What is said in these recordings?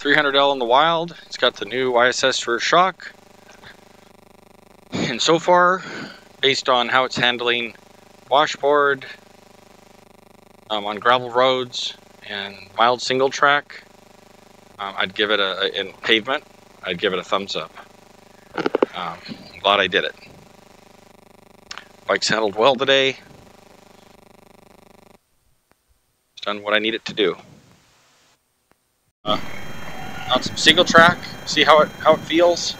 300L in the wild. It's got the new YSS rear shock. And so far, based on how it's handling washboard on gravel roads and mild single track, I'd give it in pavement, I'd give it a thumbs up. I'm glad I did it. Bike's handled well today. It's done what I need it to do. On some single track, see how it feels.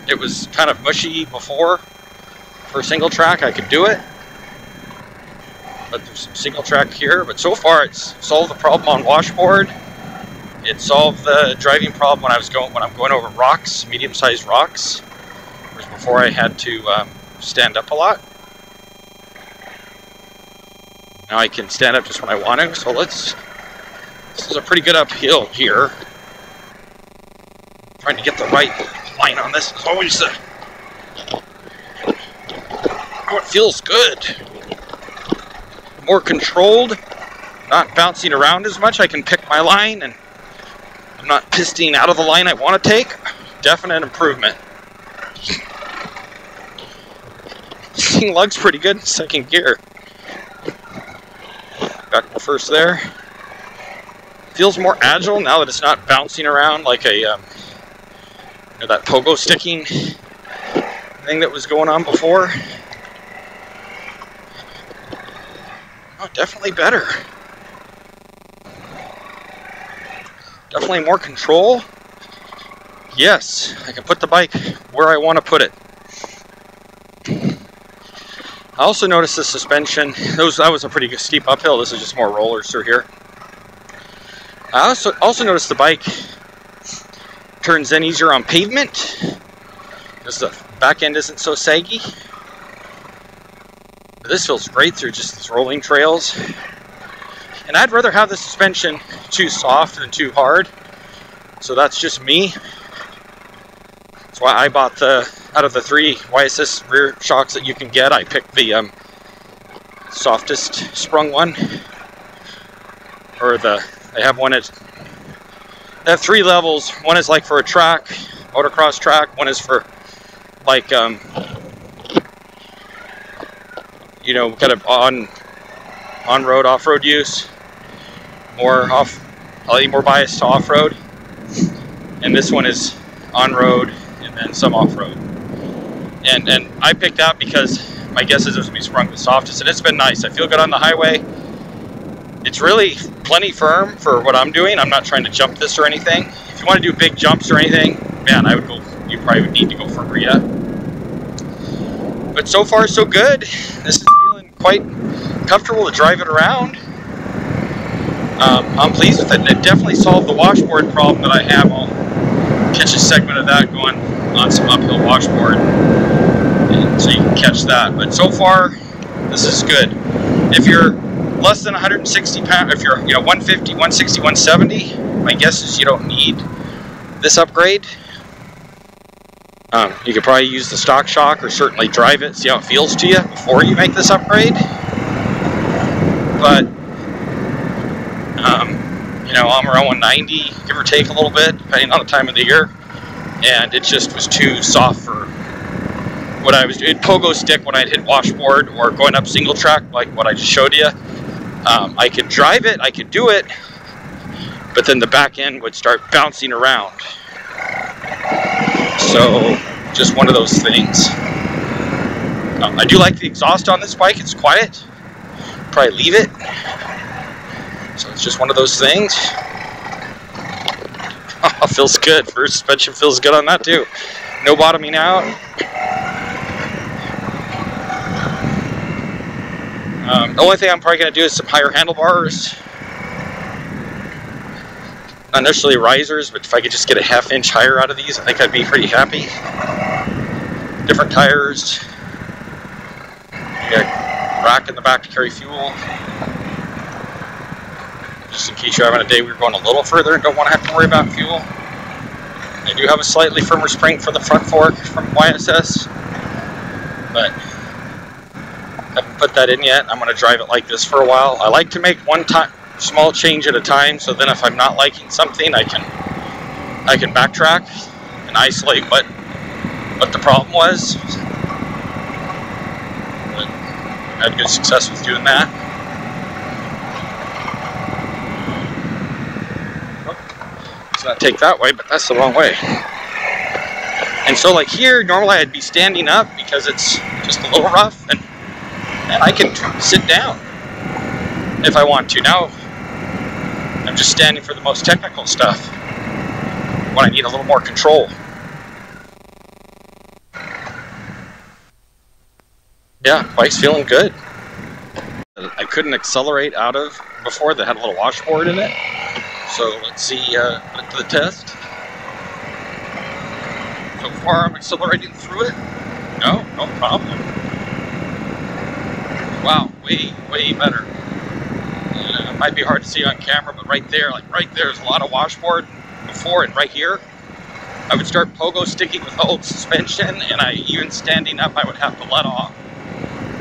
It was kind of mushy before. For single track, I could do it, but there's some single track here. But so far, it's solved the problem on washboard. It solved the driving problem when I'm going over rocks, medium-sized rocks. Whereas before, I had to stand up a lot. Now I can stand up just when I want to. So this is a pretty good uphill here. Trying to get the right line on this is always the. Oh, it feels good. More controlled, not bouncing around as much. I can pick my line and I'm not pisting out of the line I want to take. Definite improvement. Seeing lugs pretty good in second gear. Back to first there. Feels more agile now that it's not bouncing around like a that pogo sticking thing that was going on before. Oh, definitely better. Definitely more control. Yes, I can put the bike where I want to put it. I also noticed the suspension. That was a pretty good steep uphill. This is just more rollers through here. I also noticed the bike turns in easier on pavement because the back end isn't so saggy. But this feels great through just these rolling trails. And I'd rather have the suspension too soft than too hard. So that's just me. That's why I bought out of the 3 YSS rear shocks that you can get, I picked the softest sprung one. Or they have one they have 3 levels. One is like for a track, motocross track. One is for like you know, kind of on-road, off-road use. Slightly more biased to off-road. And this one is on-road and then some off-road. And I picked that because my guess is this will be sprung the softest, and it's been nice. I feel good on the highway. It's really plenty firm for what I'm doing. I'm not trying to jump this or anything. If you want to do big jumps or anything, man, you probably would need to go firmer yet. But so far, so good. This is feeling quite comfortable to drive it around. I'm pleased with it. It definitely solved the washboard problem that I have. I'll catch a segment of that going on some uphill washboard, and so you can catch that. But so far, this is good. If you're less than 160 pounds, if you're 150, 160, 170, my guess is you don't need this upgrade. You could probably use the stock shock or certainly drive it, see how it feels to you before you make this upgrade. But I'm around 190, give or take a little bit, depending on the time of the year. And it just was too soft for what I was doing. Pogo stick when I'd hit washboard or going up single track like what I just showed you. I could drive it, I could do it, but then the back end would start bouncing around. So, just one of those things. I do like the exhaust on this bike, it's quiet. Probably leave it. So it's just one of those things. Oh, feels good. First suspension feels good on that too. No bottoming out. The only thing I'm probably going to do is some higher handlebars. Not necessarily risers, but if I could just get a half-inch higher out of these, I think I'd be pretty happy. Different tires. Got a rack in the back to carry fuel. Just in case you're having a day where you're going a little further and don't want to have to worry about fuel. I do have a slightly firmer spring for the front fork from YSS, but I haven't put that in yet. I'm going to drive it like this for a while. I like to make small change at a time, so then if I'm not liking something, I can backtrack and isolate what the problem was. But I had good success with doing that. Let's not take that way, but that's the wrong way. And so like here, normally I'd be standing up because it's just a little rough, and I can sit down if I want to. Now I'm just standing for the most technical stuff when I need a little more control. Yeah, bike's feeling good. I couldn't accelerate out of before, that had a little washboard in it. So let's see, put it to the test. So far I'm accelerating through it. No problem. Wow, way better. It might be hard to see on camera, but right there's a lot of washboard before, and right here, I would start pogo sticking with the old suspension, and even standing up, I would have to let off.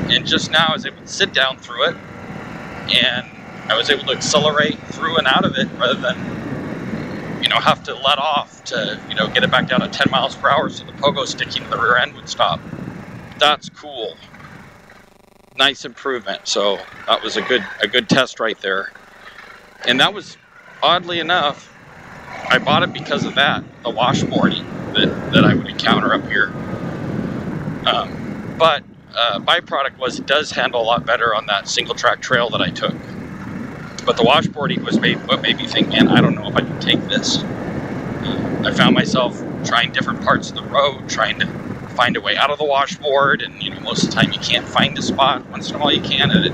And just now I was able to sit down through it, and I was able to accelerate through and out of it rather than, have to let off to, get it back down to 10 miles per hour so the pogo sticking to the rear end would stop. That's cool. Nice improvement. So that was a good test right there. And that was, oddly enough, I bought it because of that, the washboarding that I would encounter up here. But byproduct was it does handle a lot better on that single track trail that I took. But the washboarding was what made me think, man, I don't know if I can take this. I found myself trying different parts of the road, trying to find a way out of the washboard, and most of the time you can't find a spot. Once in a while you can, and it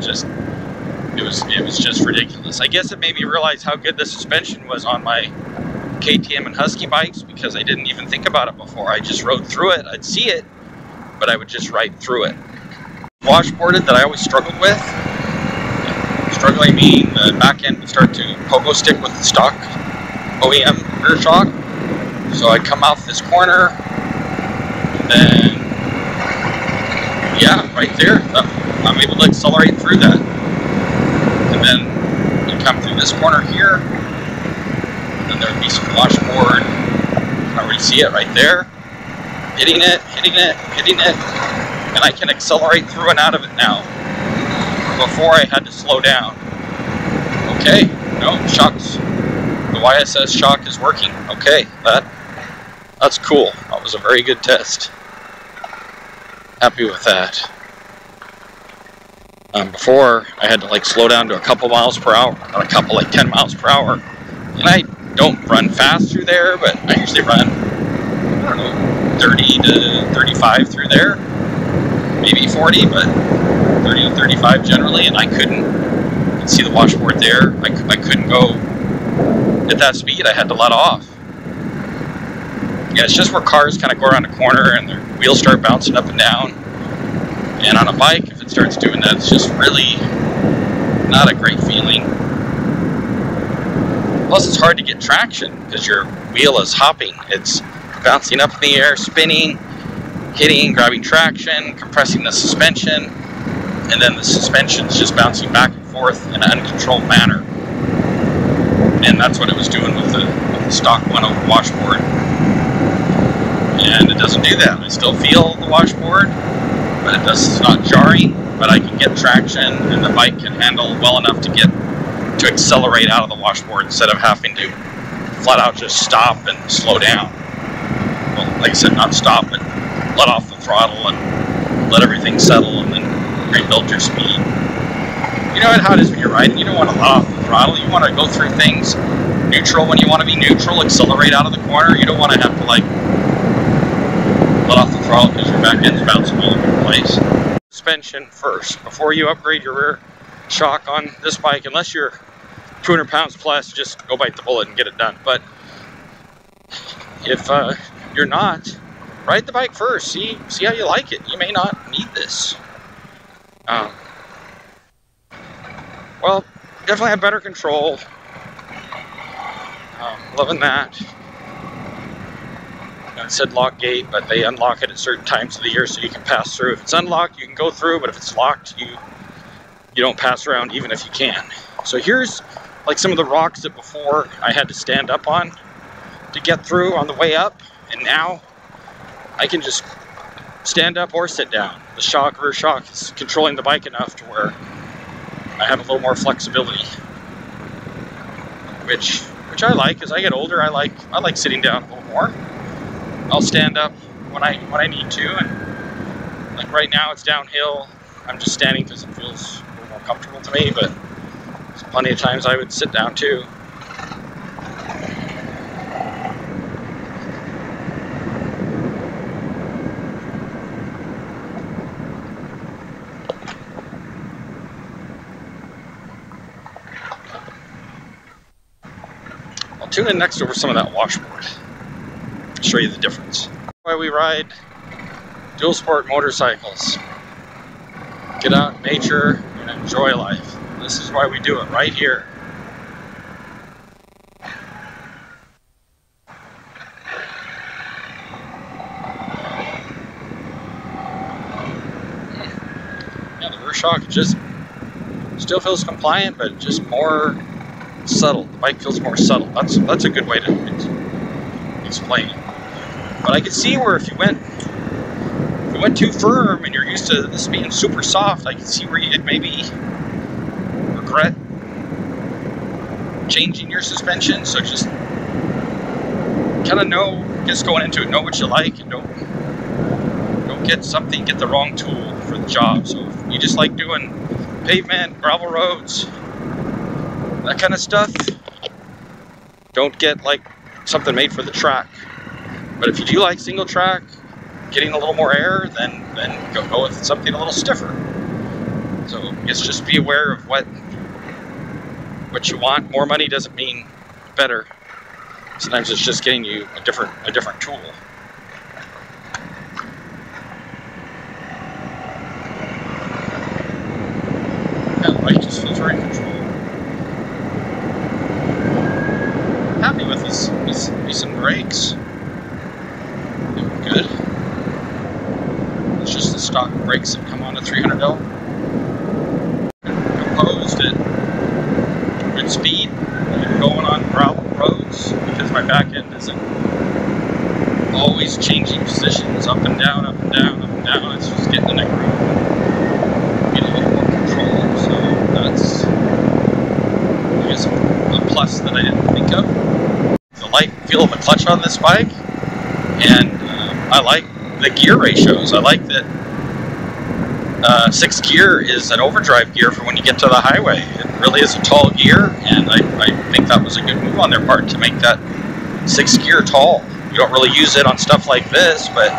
was just ridiculous. I guess it made me realize how good the suspension was on my KTM and Husky bikes, because I didn't even think about it before. I just rode through it. I'd see it, but I would just ride through it. Washboarded that I always struggled with. Struggling meaning the back end would start to pogo stick with the stock OEM rear shock. So I'd come off this corner, and then, yeah, right there, I'm able to accelerate through that. And then you come through this corner here, and then there would be some washboard. I already see it right there. Hitting it, and I can accelerate through and out of it now. Before I had to slow down. Okay, no, shocks. The YSS shock is working. Okay, that's cool. That was a very good test. Happy with that. Before, I had to slow down to a couple miles per hour, or a couple 10 miles per hour. And I don't run fast through there, but I usually run, I don't know, 30 to 35 through there. Maybe 40, but 30 to 35 generally, and I couldn't. You can see the washboard there. I couldn't go at that speed. I had to let off. Yeah, it's just where cars kind of go around a corner and their wheels start bouncing up and down. And on a bike, if it starts doing that, it's just really not a great feeling. Plus, it's hard to get traction because your wheel is hopping. It's bouncing up in the air, spinning, hitting, grabbing traction, compressing the suspension, and then the suspension's just bouncing back and forth in an uncontrolled manner. And that's what it was doing with the stock 1.0 washboard. And it doesn't do that. I still feel the washboard, but it's not jarring, but I can get traction, and the bike can handle well enough to accelerate out of the washboard instead of having to flat out just stop and slow down. Well, like I said, not stop, but let off the throttle and let everything settle, and then rebuild your speed. You know how it is when you're riding. You don't want to let off the throttle. You want to go through things neutral when you want to be neutral, accelerate out of the corner. You don't want to have to let off the throttle because your back end's bouncing all over the place. Suspension first before you upgrade your rear shock on this bike. Unless you're 200 pounds plus, just go bite the bullet and get it done. But if you're not, ride the bike first. See how you like it. You may not need this. Well, definitely have better control. Loving that. I said lock gate, but they unlock it at certain times of the year so you can pass through. If it's unlocked, you can go through, but if it's locked, you don't pass around even if you can. So here's like some of the rocks that before I had to stand up on to get through on the way up, and now I can just stand up or sit down. The rear shock is controlling the bike enough to where I have a little more flexibility, which I like. As I get older, I like sitting down a little more. I'll stand up when I need to, and like right now it's downhill. I'm just standing because it feels a little more comfortable to me, but there's plenty of times I would sit down too. I'll tune in next over some of that washboard. I'll show you the difference. Why we ride dual sport motorcycles. Get out in nature and enjoy life. This is why we do it right here. Yeah, the rear shock just still feels compliant, but just more subtle. The bike feels more subtle. That's a good way to explain it. But I could see where if you went too firm and you're used to this being super soft, I could see where you'd maybe regret changing your suspension. So just kind of just going into it, know what you like, and don't get the wrong tool for the job. So if you just like doing pavement, gravel roads, that kind of stuff, don't get like something made for the track. But if you do like single track, getting a little more air, then go with something a little stiffer. So I guess just be aware of what you want. More money doesn't mean better. Sometimes it's just getting you a different tool. Yeah, the bike just feels very controlled. Happy with these decent brakes. Good. It's just the stock brakes that come on a 300L. Composed at good speed, going on gravel roads because my back end isn't always changing positions up and down, up and down, up and down. It's just getting in a groove, getting a little more control. So that's, I guess, a plus that I didn't think of. The light feel of the clutch on this bike, and I like the gear ratios. I like that 6th gear is an overdrive gear for when you get to the highway. It really is a tall gear, and I think that was a good move on their part to make that 6th gear tall. You don't really use it on stuff like this, but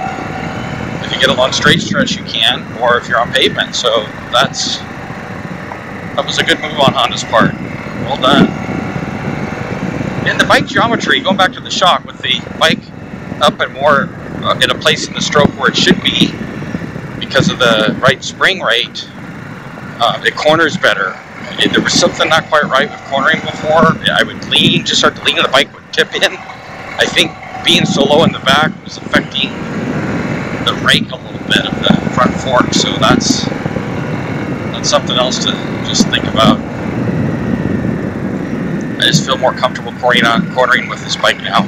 if you get a long straight stretch you can, or if you're on pavement. So that was a good move on Honda's part. Well done. And the bike geometry, going back to the shock, with the bike up and more in a place in the stroke where it should be because of the right spring rate, it corners better. There was something not quite right with cornering before. I would start to lean and the bike would tip in. I think being so low in the back was affecting the rake a little bit of the front fork, so that's something else to just think about. I just feel more comfortable cornering with this bike now.